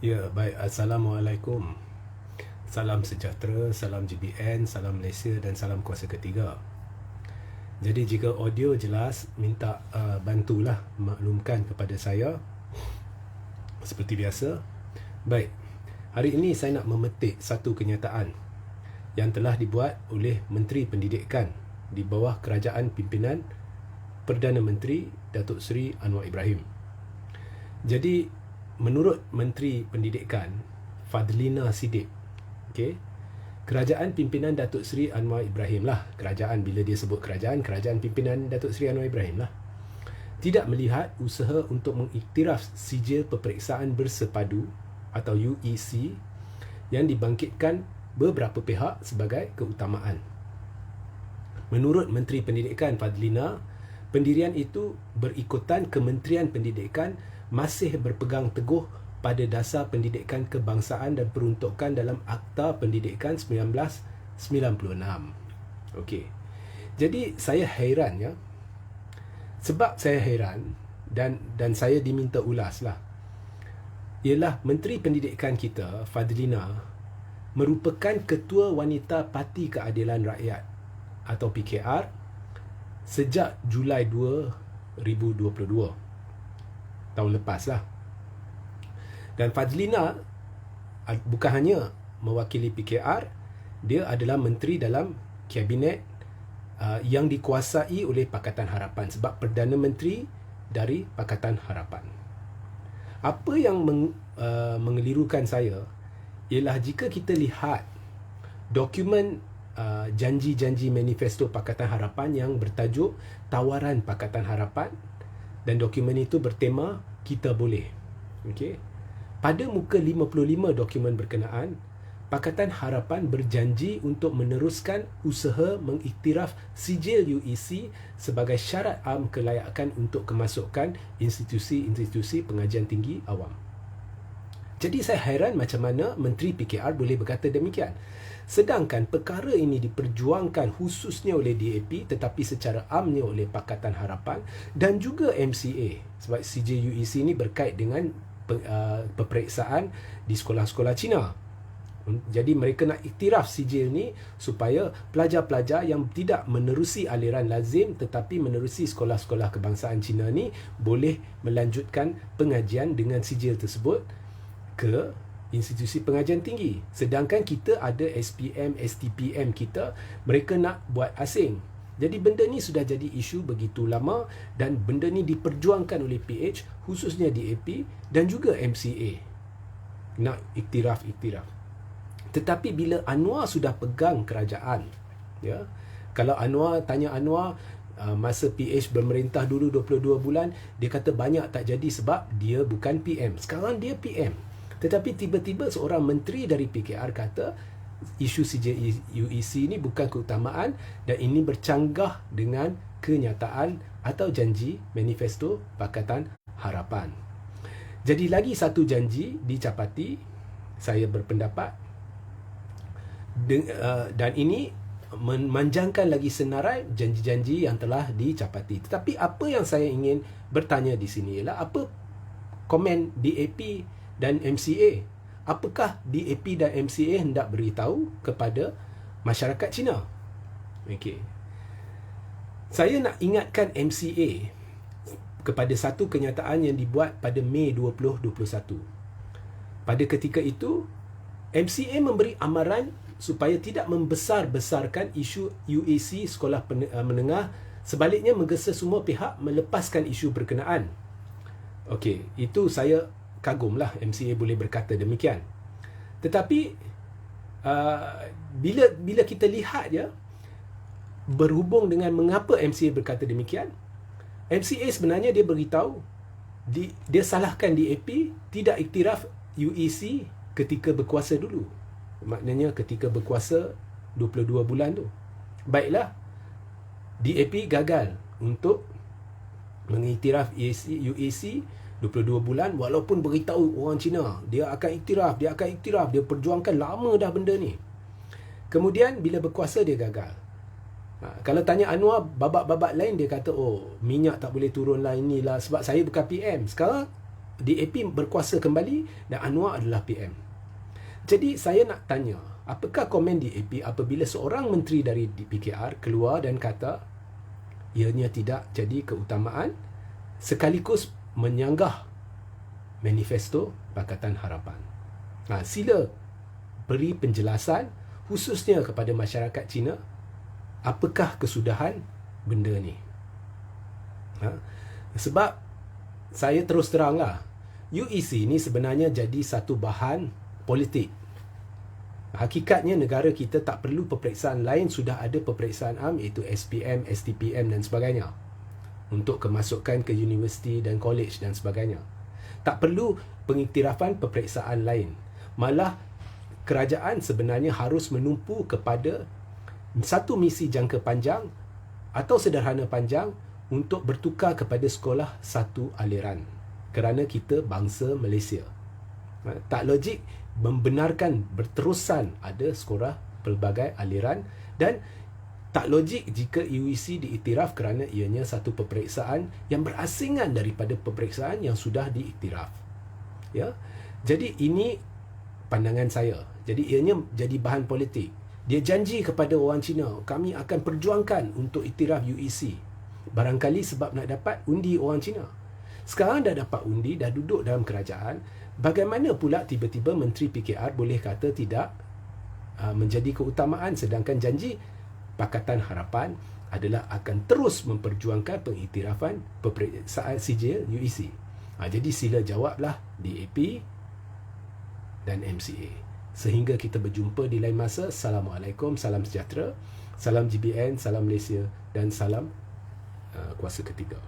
Ya, baik. Assalamualaikum. Salam sejahtera, salam GBN, salam Malaysia dan salam kuasa ketiga. Jadi jika audio jelas, minta bantulah maklumkan kepada saya seperti biasa. Baik. Hari ini saya nak memetik satu kenyataan yang telah dibuat oleh Menteri Pendidikan di bawah kerajaan pimpinan Perdana Menteri Datuk Seri Anwar Ibrahim. Jadi menurut Menteri Pendidikan Fadlina Siddiq, kerajaan pimpinan Datuk Seri Anwar Ibrahim lah, kerajaan, bila dia sebut kerajaan pimpinan Datuk Seri Anwar Ibrahim lah, tidak melihat usaha untuk mengiktiraf sijil peperiksaan bersepadu atau UEC yang dibangkitkan beberapa pihak sebagai keutamaan. Menurut Menteri Pendidikan Fadlina, pendirian itu berikutan Kementerian Pendidikan masih berpegang teguh pada dasar pendidikan kebangsaan dan peruntukan dalam Akta Pendidikan 1996. Okey. Jadi saya heran ya. Sebab saya heran dan saya diminta ulaslah. Ialah Menteri Pendidikan kita, Fadlina, merupakan Ketua Wanita Parti Keadilan Rakyat atau PKR sejak Julai 2022. Tahun lepas lah. Dan Fadlina bukan hanya mewakili PKR, dia adalah menteri dalam kabinet yang dikuasai oleh Pakatan Harapan, sebab Perdana Menteri dari Pakatan Harapan. Apa yang mengelirukan saya ialah jika kita lihat dokumen janji-janji manifesto Pakatan Harapan yang bertajuk Tawaran Pakatan Harapan, dan dokumen itu bertema Kita Boleh. Okey. Pada muka 55 dokumen berkenaan, Pakatan Harapan berjanji untuk meneruskan usaha mengiktiraf sijil UEC sebagai syarat am kelayakan untuk kemasukan institusi-institusi pengajian tinggi awam. Jadi saya heran macam mana Menteri PKR boleh berkata demikian. Sedangkan perkara ini diperjuangkan khususnya oleh DAP tetapi secara amnya oleh Pakatan Harapan dan juga MCA. Sebab sijil UEC ini berkait dengan peperiksaan di sekolah-sekolah Cina. Jadi mereka nak iktiraf sijil ni supaya pelajar-pelajar yang tidak menerusi aliran lazim tetapi menerusi sekolah-sekolah kebangsaan Cina ni boleh melanjutkan pengajian dengan sijil tersebut ke institusi pengajian tinggi. Sedangkan kita ada SPM, STPM kita, mereka nak buat asing. Jadi benda ni sudah jadi isu begitu lama dan benda ni diperjuangkan oleh PH, khususnya DAP dan juga MCA. Nak iktiraf. Tetapi bila Anwar sudah pegang kerajaan, ya, kalau tanya Anwar masa PH bermerintah dulu 22 bulan, dia kata banyak tak jadi sebab dia bukan PM. Sekarang dia PM. Tetapi tiba-tiba seorang menteri dari PKR kata isu sijil UEC ini bukan keutamaan dan ini bercanggah dengan kenyataan atau janji manifesto Pakatan Harapan. Jadi lagi satu janji dicapati, saya berpendapat, dan ini memanjangkan lagi senarai janji-janji yang telah dicapati. Tetapi apa yang saya ingin bertanya di sini ialah apa komen DAP dan MCA. Apakah DAP dan MCA hendak beritahu kepada masyarakat Cina? Okey. Saya nak ingatkan MCA kepada satu kenyataan yang dibuat pada Mei 2021. Pada ketika itu, MCA memberi amaran supaya tidak membesar-besarkan isu UEC sekolah menengah, sebaliknya menggesa semua pihak melepaskan isu berkenaan. Okey, itu saya kagumlah MCA boleh berkata demikian. Tetapi bila kita lihat ya, berhubung dengan mengapa MCA berkata demikian, MCA sebenarnya dia beritahu dia salahkan DAP tidak iktiraf UEC ketika berkuasa dulu. Maknanya ketika berkuasa 22 bulan tu. Baiklah, DAP gagal untuk mengiktiraf UEC 22 bulan walaupun beritahu orang Cina dia akan iktiraf, dia perjuangkan lama dah benda ni. Kemudian bila berkuasa dia gagal. Kalau tanya Anwar babak-babak lain, dia kata minyak tak boleh turun lah, inilah sebab saya bukan PM. Sekarang DAP berkuasa kembali dan Anwar adalah PM. Jadi saya nak tanya, apakah komen DAP apabila seorang menteri dari PKR keluar dan kata ianya tidak jadi keutamaan sekaligus menyanggah manifesto Pakatan Harapan? Sila beri penjelasan khususnya kepada masyarakat Cina, apakah kesudahan benda ni? Sebab saya terus teranglah, UEC ni sebenarnya jadi satu bahan politik. Hakikatnya negara kita tak perlu peperiksaan lain, sudah ada peperiksaan am iaitu SPM, STPM dan sebagainya untuk kemasukan ke universiti dan college dan sebagainya. Tak perlu pengiktirafan peperiksaan lain. Malah kerajaan sebenarnya harus menumpu kepada satu misi jangka panjang atau sederhana panjang untuk bertukar kepada sekolah satu aliran, kerana kita bangsa Malaysia. Tak logik membenarkan berterusan ada sekolah pelbagai aliran, dan tak logik jika UEC diiktiraf kerana ianya satu peperiksaan yang berasingan daripada peperiksaan yang sudah diiktiraf. Ya. Jadi ini pandangan saya. Jadi ianya jadi bahan politik. Dia janji kepada orang Cina, kami akan perjuangkan untuk iktiraf UEC. Barangkali sebab nak dapat undi orang Cina. Sekarang dah dapat undi, dah duduk dalam kerajaan, bagaimana pula tiba-tiba Menteri PKR boleh kata tidak menjadi keutamaan, sedangkan janji Pakatan Harapan adalah akan terus memperjuangkan pengiktirafan peperiksaan sijil UEC. Jadi sila jawablah DAP dan MCA. Sehingga kita berjumpa di lain masa. Assalamualaikum, salam sejahtera, salam GBN, salam Malaysia dan salam kuasa ketiga.